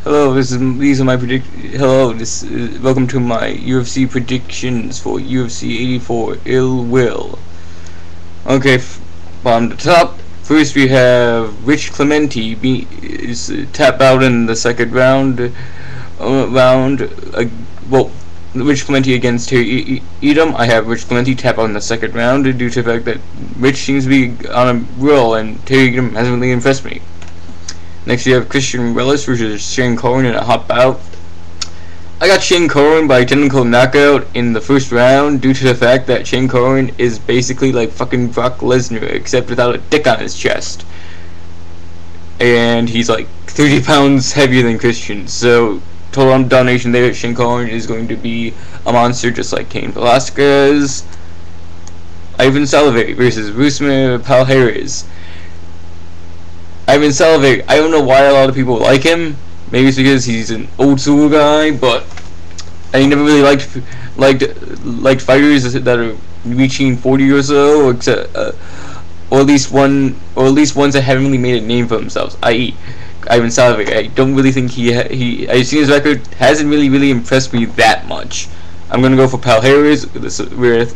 Hello, these are my welcome to my UFC predictions for UFC 84 Ill Will. Okay, on the top, first we have Rich Clemente is tap out in the second round. Rich Clemente against Terry Edom. I have Rich Clemente tap out in the second round due to the fact that Rich seems to be on a roll and Terry Edom hasn't really impressed me. Next, you have Christian Relis versus Shane Cohen in a hot bout. I got Shane Cohen by technical knockout in the first round due to the fact that Shane Cohen is basically like fucking Brock Lesnar except without a dick on his chest. And he's like 30 pounds heavier than Christian, so total domination there. Shane Cohen is going to be a monster just like Cain Velasquez. Ivan Salivary versus Rusma Palhares. Ivan Salivary, I don't know why a lot of people like him. Maybe it's because he's an old school guy, but I never really liked fighters that are reaching 40 or so, except or at least ones that haven't really made a name for themselves. I.e., Ivan Salivary. I don't really think I've seen his record, hasn't really impressed me that much. I'm gonna go for Palhares with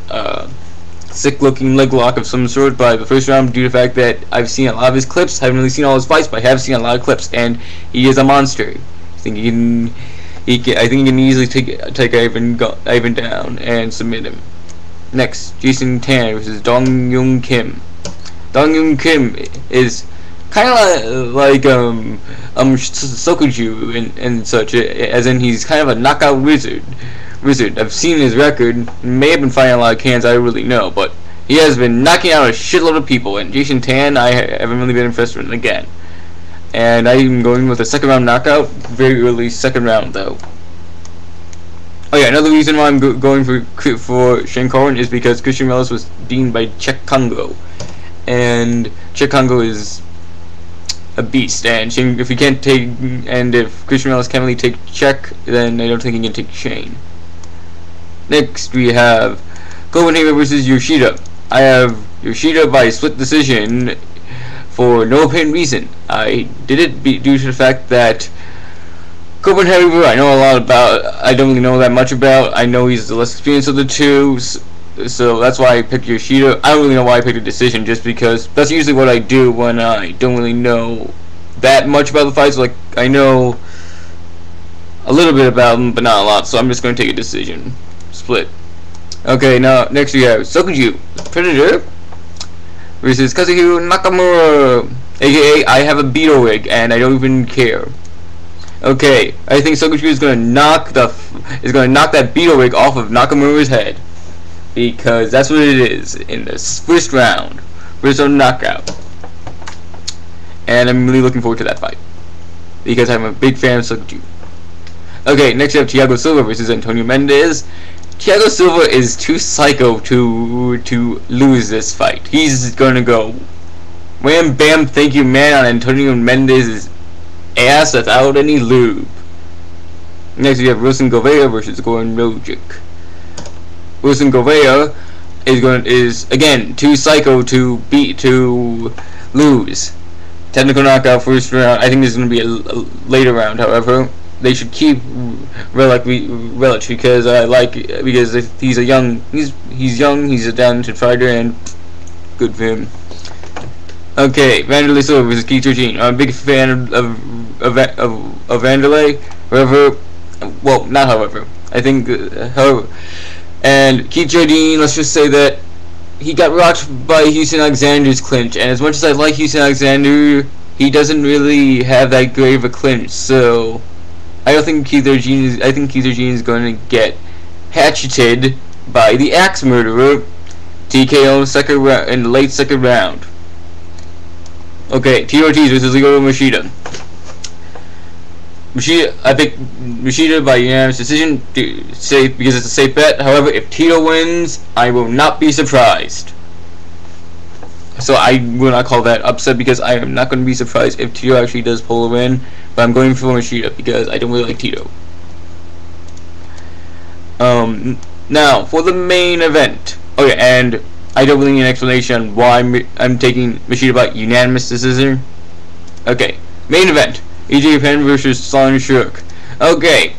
sick looking leg lock of some sort by the first round due to the fact that I've seen a lot of his clips. Haven't really seen all his fights, but I have seen a lot of clips, and he is a monster. I think he can easily take Ivan down and submit him. Next, Jason Tan versus Dong Young Kim. Dong Young Kim is kind of like Sokuju and such, as in he's kind of a knockout wizard. I've seen his record. May have been fighting a lot of cans, I don't really know, but he has been knocking out a shitload of people. And Jason Tan, I haven't really been impressed with him again. And I'm going with a second round knockout, very early second round though. Oh yeah, another reason why I'm going for Shane Cohen is because Christian Relis was beaten by Czech Congo, and Czech Congo is a beast. And Shane, if Christian Relis can't really take Czech, then I don't think he can take Shane. Next, we have Copenhagen versus Yoshida. I have Yoshida by split decision for no apparent reason. I did it due to the fact that Copenhagen I know a lot about. I don't really know that much about. I know he's the less experienced of the two, so that's why I picked Yoshida. I don't really know why I picked a decision, just because that's usually what I do when I don't really know that much about the fights. Like, I know a little bit about them, but not a lot, so I'm just going to take a decision. Split. Okay, now next we have Sokuju Predator versus Kazuhiro Nakamura, aka I have a Beetle rig and I don't even care. Okay, I think Sokuju is gonna knock that Beetle rig off of Nakamura's head, because that's what it is in this first round knockout. And I'm really looking forward to that fight because I'm a big fan of Sokuju. Okay, next we have Thiago Silva versus Antonio Mendez. Thiago Silva is too psycho to lose this fight. He's gonna go wham bam thank you man on Antonio Mendez's ass without any lube. Next we have Wilson Gouveia versus Goran Rogic. Wilson Gouveia is again too psycho to lose. Technical knockout first round. I think this is gonna be a later round, however. They should keep Relic because he's young, he's a talented fighter, and good for him. Okay, Vanderlei Silva versus Keith Georgine. I'm a big fan of Vanderlei. However, well, not however. I think and Keith Georgine, let's just say that he got rocked by Houston Alexander's clinch, and as much as I like Houston Alexander, he doesn't really have that great of a clinch, so I think Keith Georgine is going to get hatcheted by the Axe Murderer, TKO in the late second round. Okay, Tito Ortiz versus Lyoto Machida. I picked Machida by unanimous decision because it's a safe bet. However, if Tito wins, I will not be surprised. So I will not call that upset, because I am not going to be surprised if Tito actually does pull a win. But I'm going for Machida because I don't really like Tito. Now for the main event. Okay, and I don't really need an explanation on why I'm taking Machida by unanimous decision. Okay, main event. BJ Penn versus Sean Shook. Okay,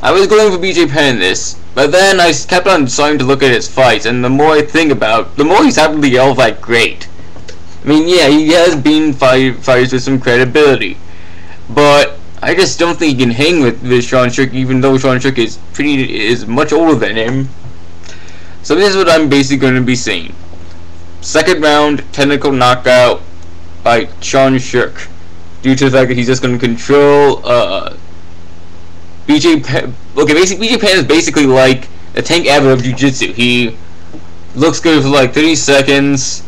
I was going for BJ Penn in this, but then I kept on starting to look at his fights, and the more I think about it, the more he's not really all that great. I mean, yeah, he has been fighters with some credibility, but I just don't think he can hang with Sean Shook, even though Sean Shook is much older than him. So this is what I'm basically going to be saying. Second round, technical knockout by Sean Shook, due to the fact that he's just going to control BJ Penn. Okay, basically BJ Penn is basically like a Tank Abbott of Jiu-Jitsu. He looks good for like 30 seconds,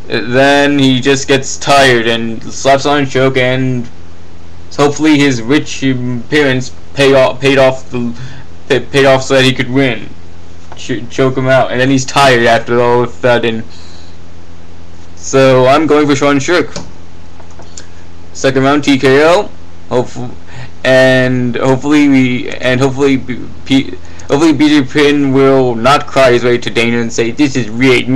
then he just gets tired and slaps on Shook, and hopefully his rich parents paid off so that he could win, choke him out, and then he's tired after all of that. And so I'm going for Sean Shook. Second round TKO. Hopefully BJ Penn will not cry his way to Dana and say, "This is rigged.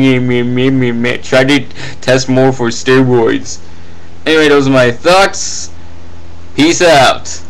Try to test more for steroids." Anyway, those are my thoughts. Peace out.